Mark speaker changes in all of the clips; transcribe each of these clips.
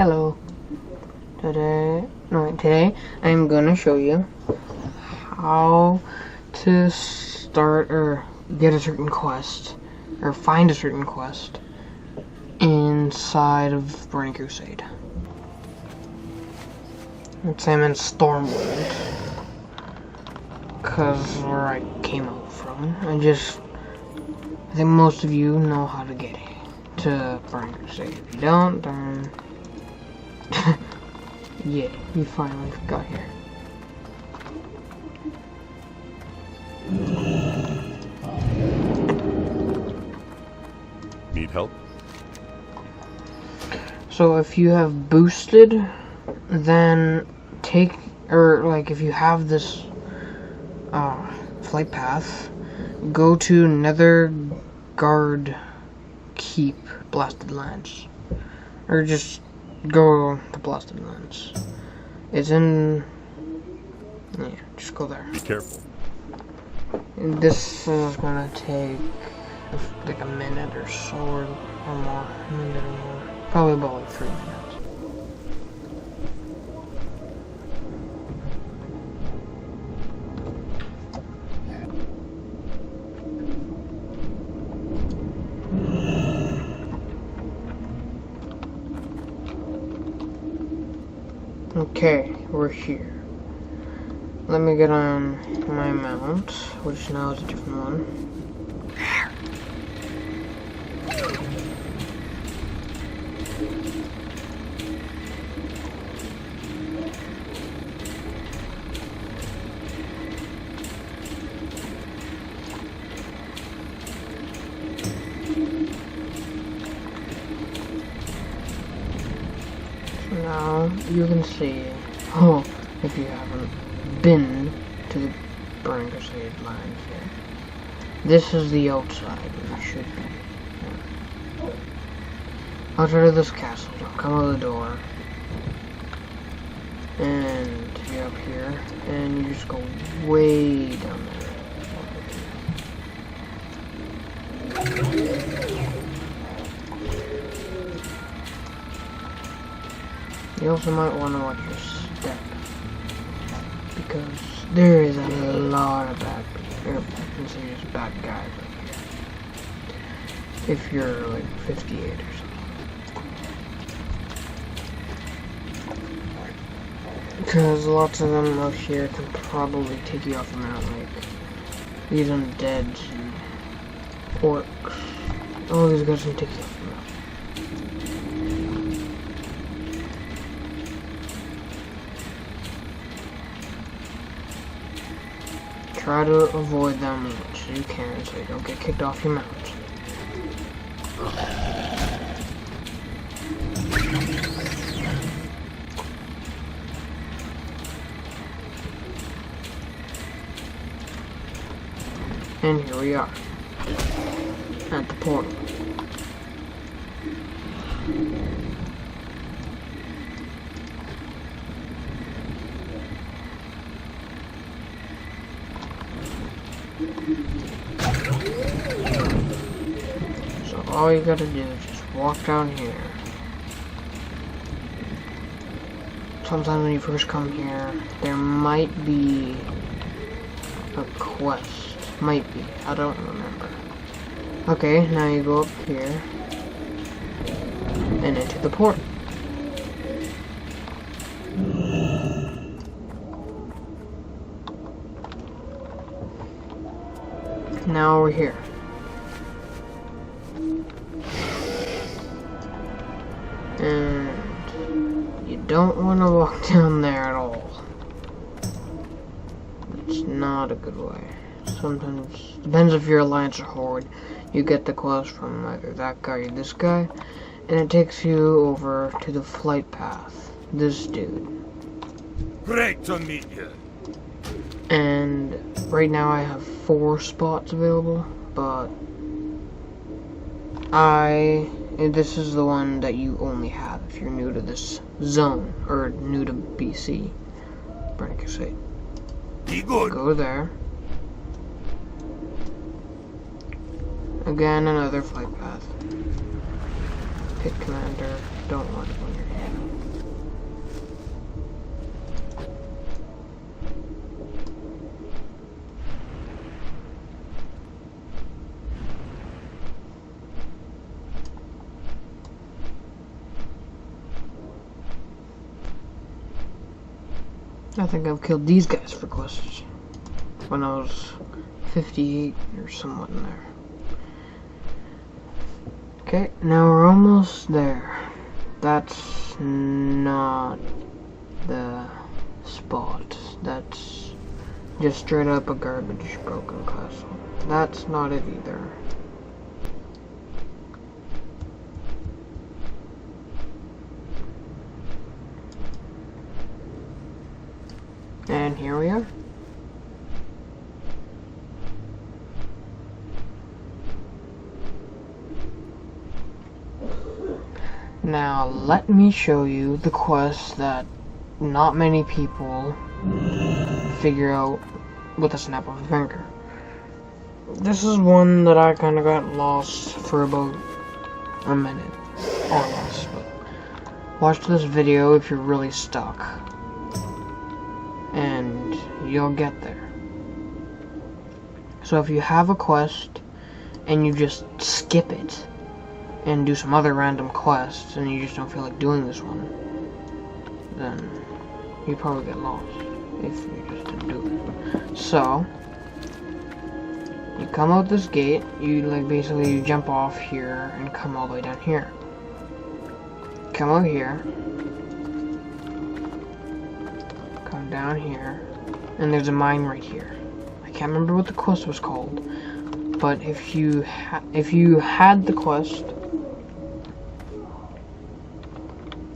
Speaker 1: Hello. Today I'm gonna show you how to start or get a certain quest or find a certain quest inside of Burning Crusade. Let's say I'm in Stormwind, cause where I came out from. I think most of you know how to get to Burning Crusade. If you don't, then yeah, you finally got here.
Speaker 2: Need help?
Speaker 1: So if you have boosted, then if you have this flight path, go to Netherguard Keep Blasted Lands, or just go to Blasted Lands. It's in, yeah, just go there.
Speaker 2: Be careful.
Speaker 1: And this is gonna take like a minute or so, or more, a minute or more, probably about like 3 minutes. Okay, we're here. Let me get on my mount, which now is a different one. Now you can see, if you haven't been to the Burning Crusade lands yet, this is the outside, where it should be. Yeah. Outside of this castle, come out of the door, and you're up here, and you just go way down there. You also might want to watch your step, because there is a lot of bad guys up here. If you're like 58 or something. Because lots of them up here can probably take you off the mount, like these undeads and orcs. All these guys can take you off the mount. Try to avoid them as much as you can so you don't get kicked off your mount. And here we are, at the portal. So all you gotta do is just walk down here. Sometimes when you first come here, there might be a quest. Might be. I don't remember. Okay, now you go up here and into the port. Now we're here. And you don't want to walk down there at all. It's not a good way. Sometimes, depends if you're Alliance or Horde, you get the quest from either that guy or this guy, and it takes you over to the flight path. This dude.
Speaker 2: Great to meet you.
Speaker 1: And right now I have 4 spots available, but this is the one that you only have if you're new to this zone, or new to BC, Burning Crusade.
Speaker 2: Be good.
Speaker 1: Go there. Again, another flight path. Pick commander. Don't want it when you're here. I think I've killed these guys for quests when I was 58 or somewhat in there. Okay, now we're almost there. That's not the spot. That's just straight up a garbage broken castle. That's not it either. And here we are. Now let me show you the quest that not many people figure out with a snap of a finger. This is one that I kind of got lost for about a minute or less, but watch this video if you're really stuck and you'll get there. So if you have a quest and you just skip it and do some other random quests and you just don't feel like doing this one, then you probably get lost if you just didn't do it. So you come out this gate, you basically you jump off here and come all the way down here. Come out here, come down here, and there's a mine right here. I can't remember what the quest was called, but if you had the quest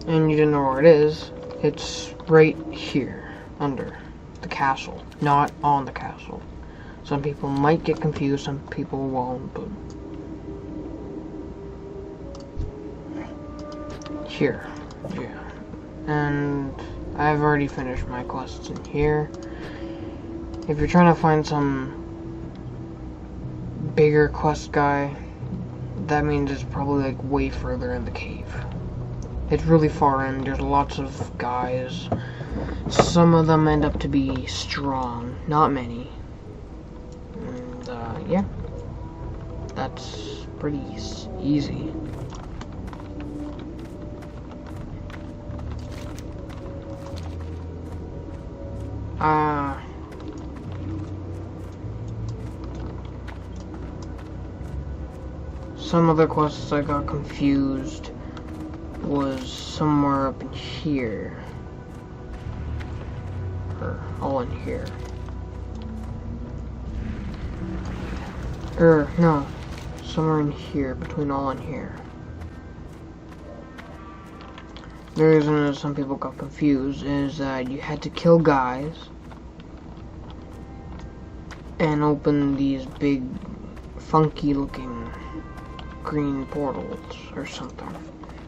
Speaker 1: and you didn't know where it is, it's right here under the castle, not on the castle. Some people might get confused, some people won't, but here, yeah. And I've already finished my quests in here. If you're trying to find some bigger quest guy, that means it's probably like way further in the cave. It's really far in, there's lots of guys. Some of them end up to be strong, not many. And yeah, that's pretty easy. Some other quests I got confused was somewhere up in here. Or all in here. No. Somewhere in here, between all in here. The reason that some people got confused is that you had to kill guys and open these big, funky looking green portals or something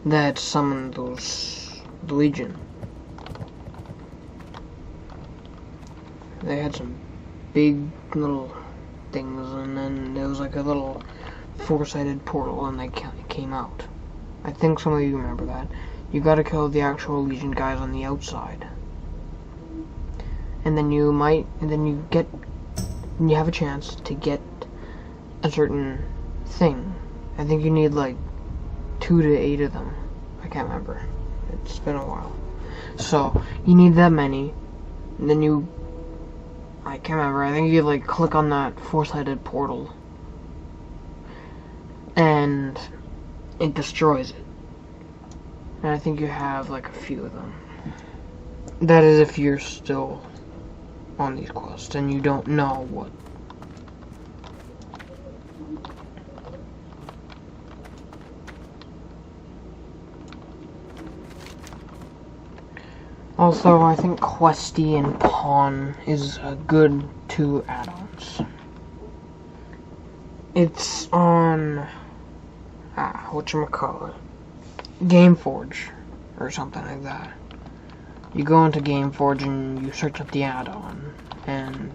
Speaker 1: that summoned the Legion. They had some big little things, and then there was like a little four-sided portal, and they came out. I think some of you remember that. You gotta kill the actual Legion guys on the outside, and then you have a chance to get a certain thing. I think you need like 2 to 8 of them. I can't remember. It's been a while. So you need that many, and then I can't remember. I think you like click on that four-sided portal, and it destroys it. And I think you have like a few of them. That is if you're still on these quests and you don't know what. Also, I think Questy and Pawn is a good 2 add-ons. It's on whatchamacallit, Gameforge or something like that. You go into Gameforge and you search up the add-on and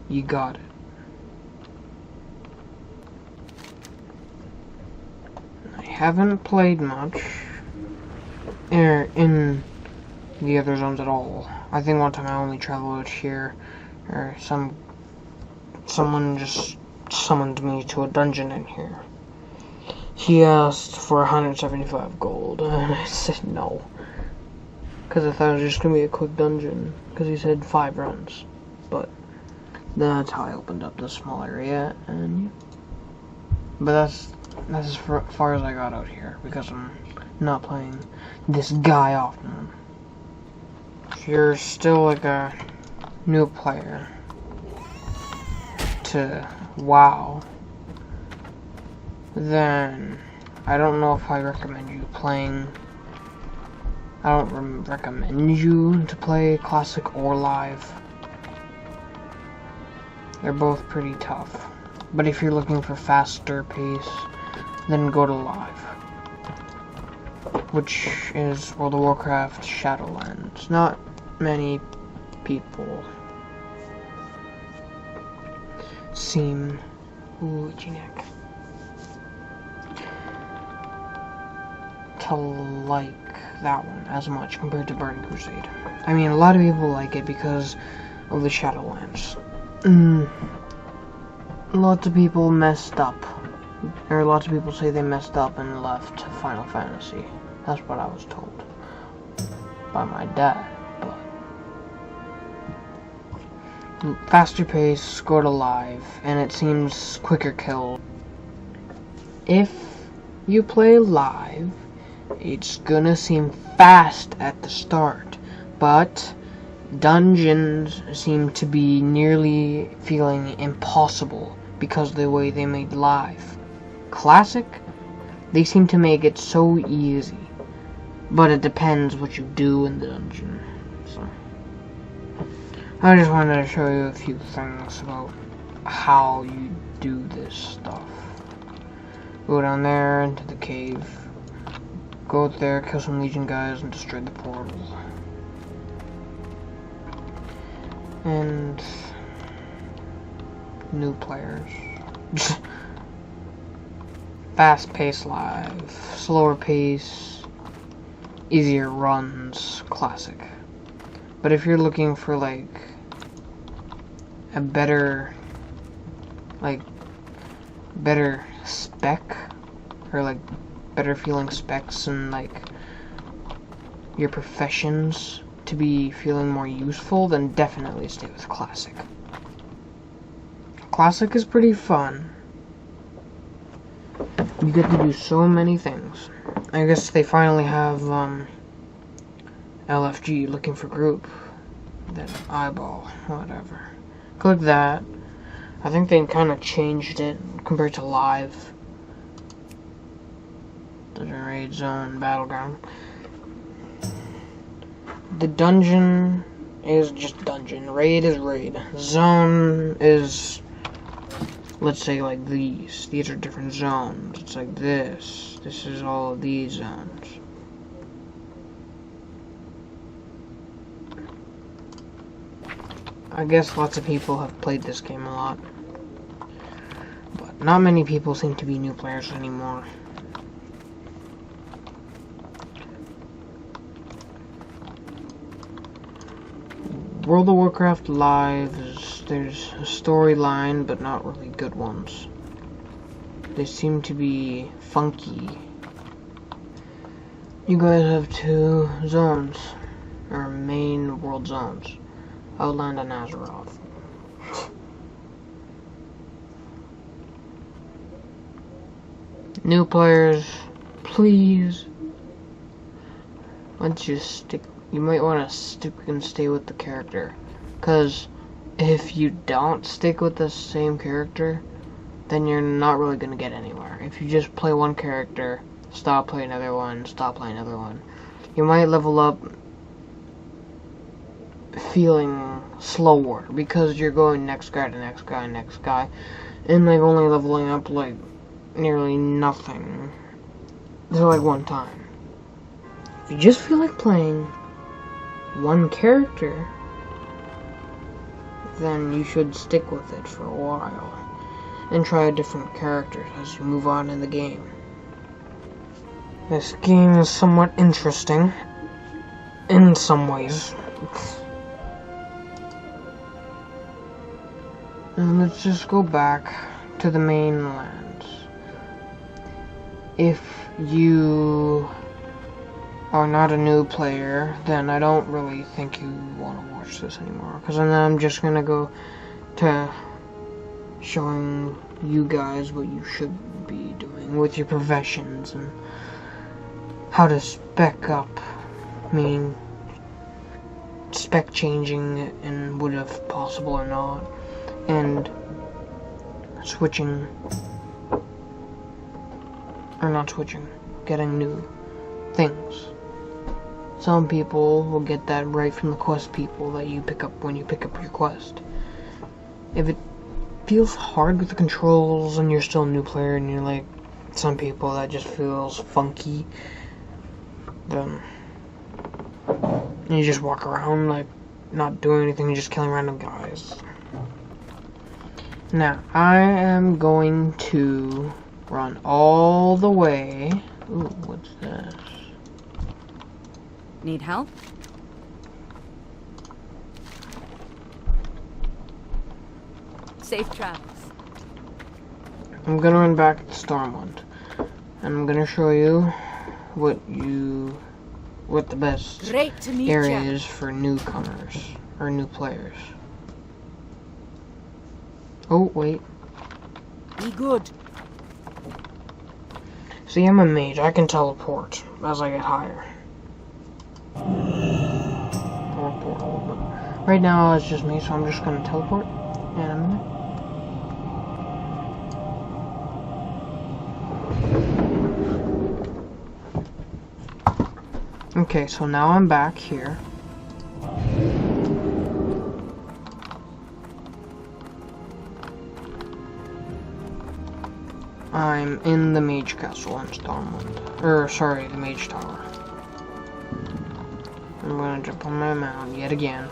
Speaker 1: you got it. I haven't played much in the other zones at all. I think one time I only traveled here, or someone just summoned me to a dungeon in here. He asked for 175 gold, and I said no. because I thought it was just gonna be a quick dungeon, because he said 5 runs, but that's how I opened up this small area, and but that's as far as I got out here, because I'm not playing this guy often. If you're still like a new player to WoW, then I don't know if I recommend you playing. I don't recommend you to play Classic or Live. They're both pretty tough. But if you're looking for faster pace, then go to Live, which is World of Warcraft Shadowlands. Not many people seem neck to like that one as much compared to Burning Crusade. I mean, a lot of people like it because of the Shadowlands. Lots of people messed up, or lots of people say they messed up and left Final Fantasy. That's what I was told by my dad. But faster pace, go to Live, and it seems quicker kill. If you play Live, it's gonna seem fast at the start, but dungeons seem to be nearly feeling impossible because of the way they made Live. Classic, they seem to make it so easy, but it depends what you do in the dungeon. So I just wanted to show you a few things about how you do this stuff. Go down there into the cave, go out there, kill some Legion guys, and destroy the portal. And new players. Fast pace Live, slower pace, easier runs, Classic. But if you're looking for like a better spec, or like better feeling specs and like your professions to be feeling more useful, then definitely stay with Classic. Classic is pretty fun. You get to do so many things. I guess they finally have LFG, looking for group, that eyeball, whatever. Click that. I think they kind of changed it compared to Live. Dungeon, raid, zone, battleground. The dungeon is just dungeon. Raid is raid. Zone is, let's say, like these. These are different zones. It's like this. This is all of these zones. I guess lots of people have played this game a lot, but not many people seem to be new players anymore. World of Warcraft Live, there's a storyline, but not really good ones. They seem to be funky. You guys have 2 zones, or main world zones. Outland and Azeroth. New players, please, once you stick, you might want to stick and stay with the character, because if you don't stick with the same character, then you're not really going to get anywhere. If you just play one character, stop playing another one, stop playing another one, you might level up feeling slower because you're going next guy to next guy, next guy, and like only leveling up like nearly nothing. So like one time. If you just feel like playing one character, then you should stick with it for a while and try different characters as you move on in the game. This game is somewhat interesting in some ways. And let's just go back to the mainland. If you are not a new player, then I don't really think you want to watch this anymore. Because then I'm just going to go to showing you guys what you should be doing with your professions and how to spec up, meaning spec changing and what if possible or not, and switching, or not switching, getting new things. Some people will get that right from the quest people that you pick up when you pick up your quest. If it feels hard with the controls and you're still a new player and you're like some people that just feels funky, then you just walk around like not doing anything, you're just killing random guys. Now I am going to run all the way. Ooh, what's this?
Speaker 3: Need help? Safe travels.
Speaker 1: I'm gonna run back to Stormwind, and I'm gonna show you what the best
Speaker 3: Great to meet
Speaker 1: area
Speaker 3: ya.
Speaker 1: is for newcomers or new players. Oh wait,
Speaker 3: Be good.
Speaker 1: see, I'm a mage. I can teleport as I get higher. Or portal, but right now it's just me, so I'm just gonna teleport in a minute. Okay, so now I'm back here. I'm in the Mage Castle in Stormwind. Or, sorry, the Mage Tower. I'm gonna jump on my mount yet again.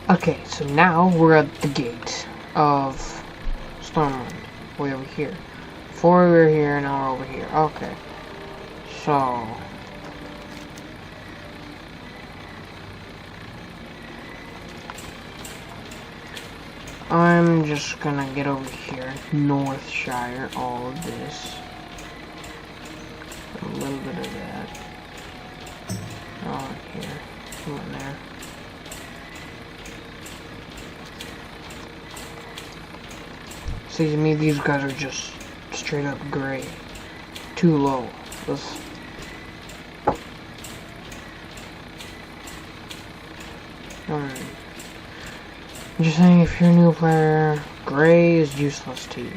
Speaker 1: Okay, so now we're at the gate of Stormwind. Way over here. Before we were here, now we're over here. Okay. So I'm just gonna get over here. Northshire, all of this. A little bit of that. Oh, here. Come on there. See, to me, these guys are just straight up gray. Too low. Let's... I'm just saying, if you're a new player, gray is useless to you.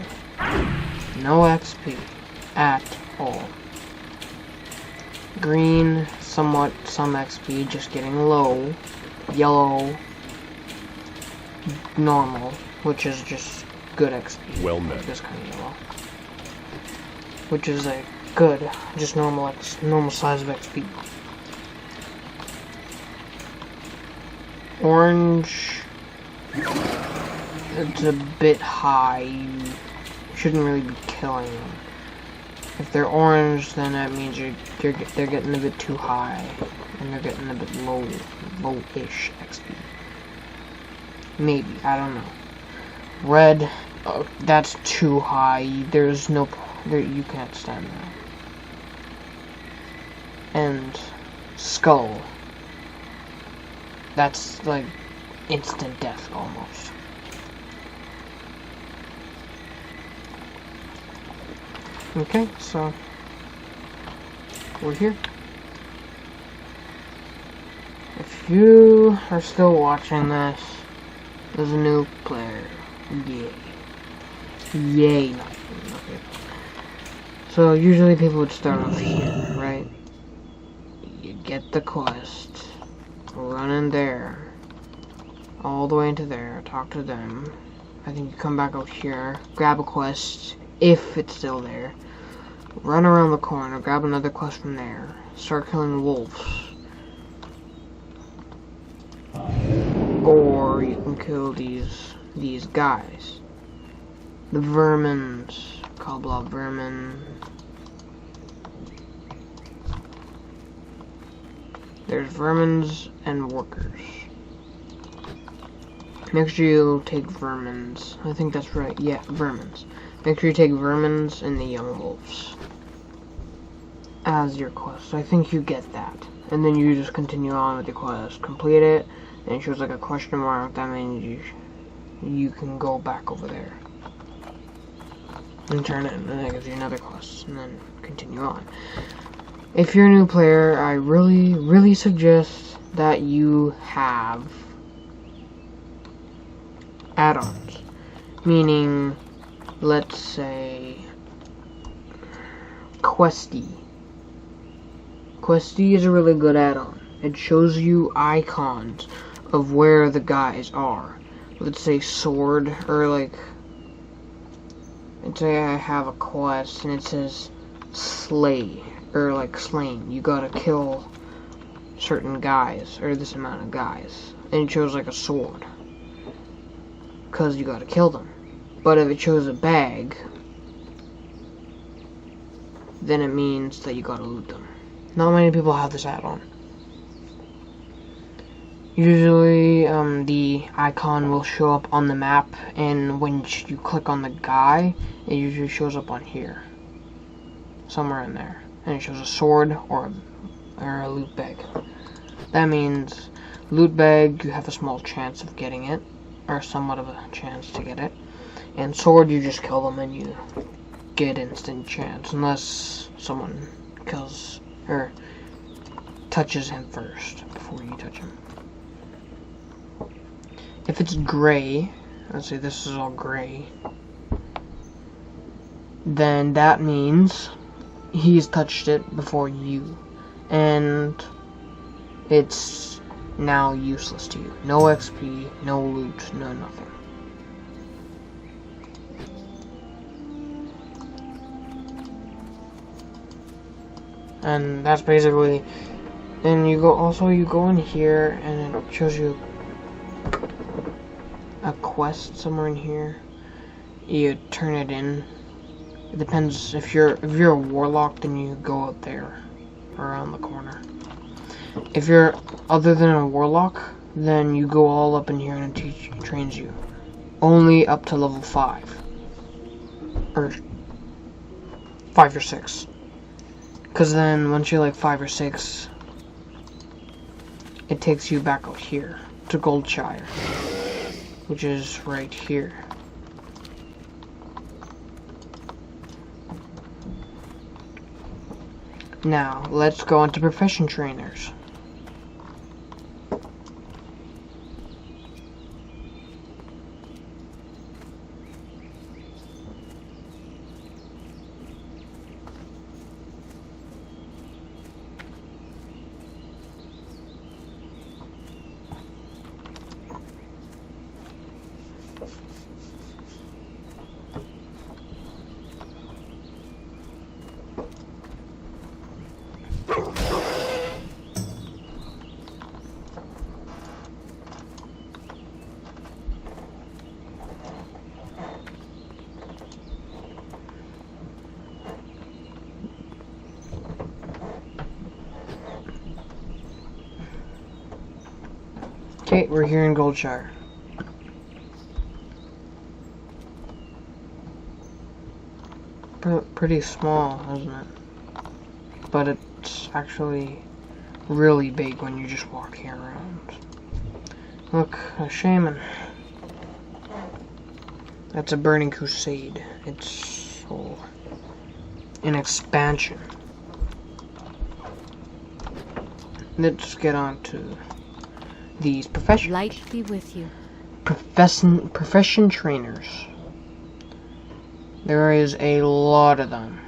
Speaker 1: No XP at all. Green, somewhat, some XP, just getting low. Yellow, normal, which is just good XP.
Speaker 4: Well met.
Speaker 1: This kind of yellow, which is like good, just normal size of XP. Orange, it's a bit high. You shouldn't really be killing them. If they're orange, then that means they're getting a bit too high, and they're getting a bit low-ish XP. Maybe, I don't know. Red, that's too high. There's no, you can't stand that. And skull, that's like instant death almost. Okay, so we're here. If you are still watching this, there's a new player. Yay. Yay, okay. So usually people would start off here, right? You get the quest, run in there, all the way into there, talk to them. I think you come back out here, grab a quest, if it's still there. Run around the corner, grab another quest from there, start killing wolves. Or you can kill these guys. The vermins, Cobblop vermin. There's vermins and workers. Make sure you take vermins. I think that's right. Yeah, vermins. Make sure you take vermins and the young wolves as your quest. I think you get that. And then you just continue on with the quest. Complete it, and it shows like a question mark. That means you can go back over there and turn it, and then it gives you another quest, and then continue on. If you're a new player, I really suggest that you have add-ons. Meaning, let's say, Questy. Questy is a really good add-on. It shows you icons of where the guys are. Let's say sword, or like, let's say I have a quest and it says slay, or like slain. You gotta kill certain guys, or this amount of guys. And it shows like a sword, because you gotta kill them. But if it shows a bag, then it means that you gotta loot them. Not many people have this add-on. Usually, the icon will show up on the map, and when you click on the guy, it usually shows up on here. Somewhere in there. And it shows a sword or a loot bag. That means loot bag, you have a small chance of getting it, or somewhat of a chance to get it. And sword, you just kill them and you get instant chance, unless someone kills or touches him first before you touch him. If it's gray, let's say this is all gray, then that means he's touched it before you, and it's now useless to you. No XP, no loot, no nothing. And that's basically. Then you go in here, and it shows you a quest somewhere in here. You turn it in. It depends if you're a warlock, then you go out there around the corner. If you're other than a warlock, then you go all up in here and it trains you. Only up to level 5. Or 5 or 6. Because then once you're like 5 or 6, it takes you back out here to Goldshire, which is right here. Now, let's go on to profession trainers. Okay, we're here in Goldshire. Pretty small, isn't it? But it's actually really big when you just walk here around. Look, a shaman. That's a burning crusade. It's so an expansion. Let's get on to these professions.
Speaker 3: Light be with you.
Speaker 1: Profession trainers. There is a lot of them.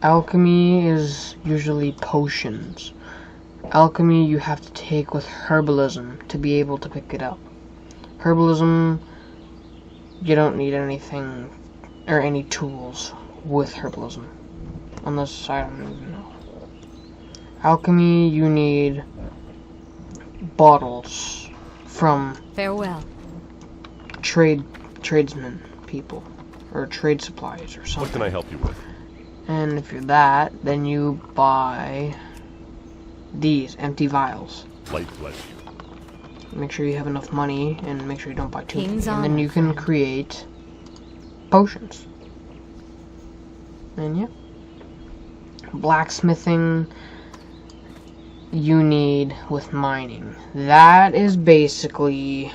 Speaker 1: Alchemy is usually potions. Alchemy you have to take with herbalism to be able to pick it up. Herbalism, you don't need anything or any tools with herbalism. Unless I don't even know. Alchemy, you need bottles from
Speaker 3: Farewell.
Speaker 1: tradesmen people or trade supplies or something.
Speaker 4: What can I help you with?
Speaker 1: And if you're that, then you buy these empty vials.
Speaker 4: Light bless you.
Speaker 1: Make sure you have enough money and make sure you don't buy too many.
Speaker 3: King's
Speaker 1: And then
Speaker 3: honor,
Speaker 1: you can
Speaker 3: friend.
Speaker 1: create potions. And yeah. Blacksmithing you need with mining. That is basically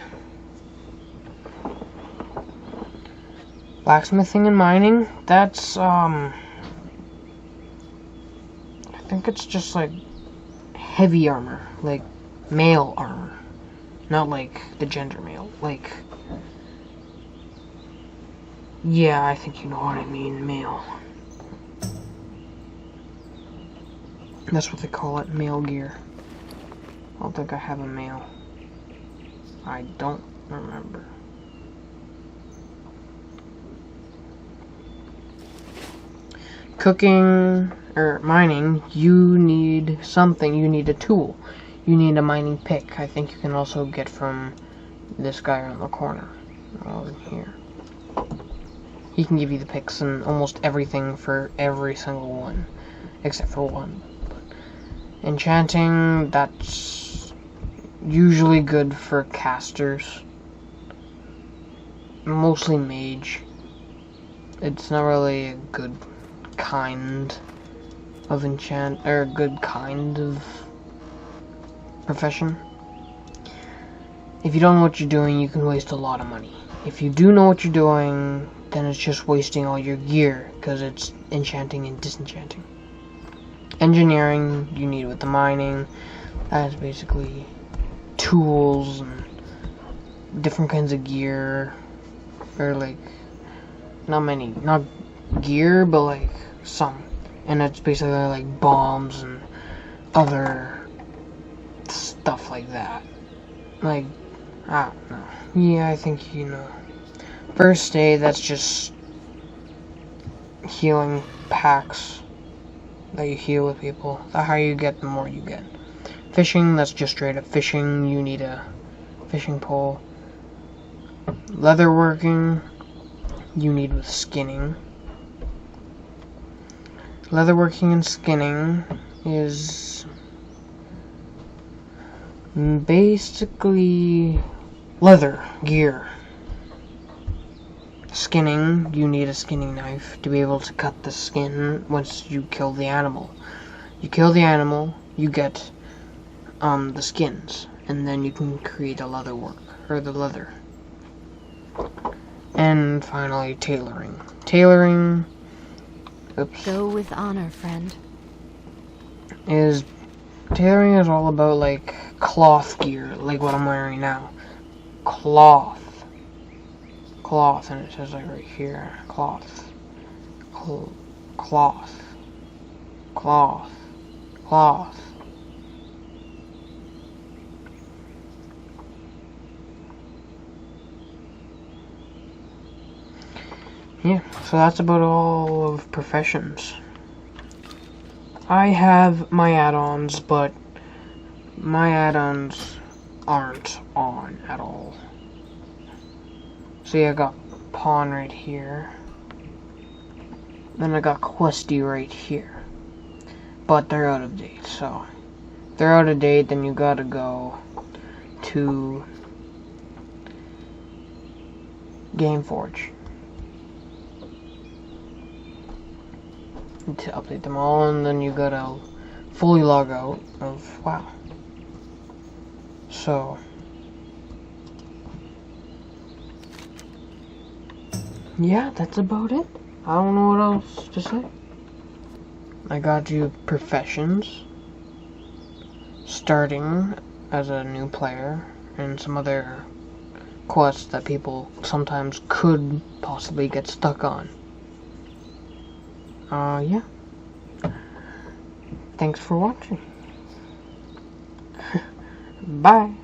Speaker 1: blacksmithing and mining. That's I think it's just like heavy armor, like male armor. Not like the gender male, like yeah, I think you know what I mean, male. That's what they call it, male gear. I don't think I have a male. I don't remember. Cooking or mining, you need something. You need a tool. You need a mining pick. I think you can also get from this guy on the corner. Over here. He can give you the picks and almost everything for every single one. Except for one. Enchanting, that's usually good for casters. Mostly mage. It's not really a good kind of enchant, or good kind of profession. If you don't know what you're doing, you can waste a lot of money. If you do know what you're doing, then it's just wasting all your gear, because it's enchanting and disenchanting. Engineering, you need with the mining. That's basically tools and different kinds of gear. Or like, not gear, but like some. And it's basically like bombs and other stuff like that. Like, I don't know. Yeah, I think you know. First aid, that's just healing packs that you heal with people. The higher you get, the more you get. Fishing, that's just straight up fishing. You need a fishing pole. Leatherworking, you need with skinning. Leatherworking and skinning is basically leather gear. Skinning, you need a skinning knife to be able to cut the skin once you kill the animal. You kill the animal, you get the skins, and then you can create a leather work, or the leather. And finally, tailoring. Tailoring,
Speaker 3: Go with honor, friend.
Speaker 1: Tailoring is all about like cloth gear, like what I'm wearing now. Cloth, and it says like right here, cloth. Yeah, so that's about all of professions. I have my add-ons, but my add-ons aren't on at all. See, I got Pawn right here. Then I got Questy right here. But they're out of date, so if they're out of date, then you gotta go to Gameforge to update them all, and then you gotta fully log out of WoW. So yeah, that's about it. I don't know what else to say. I got you professions, starting as a new player, and some other quests that people sometimes could possibly get stuck on. Yeah. Thanks for watching. Bye.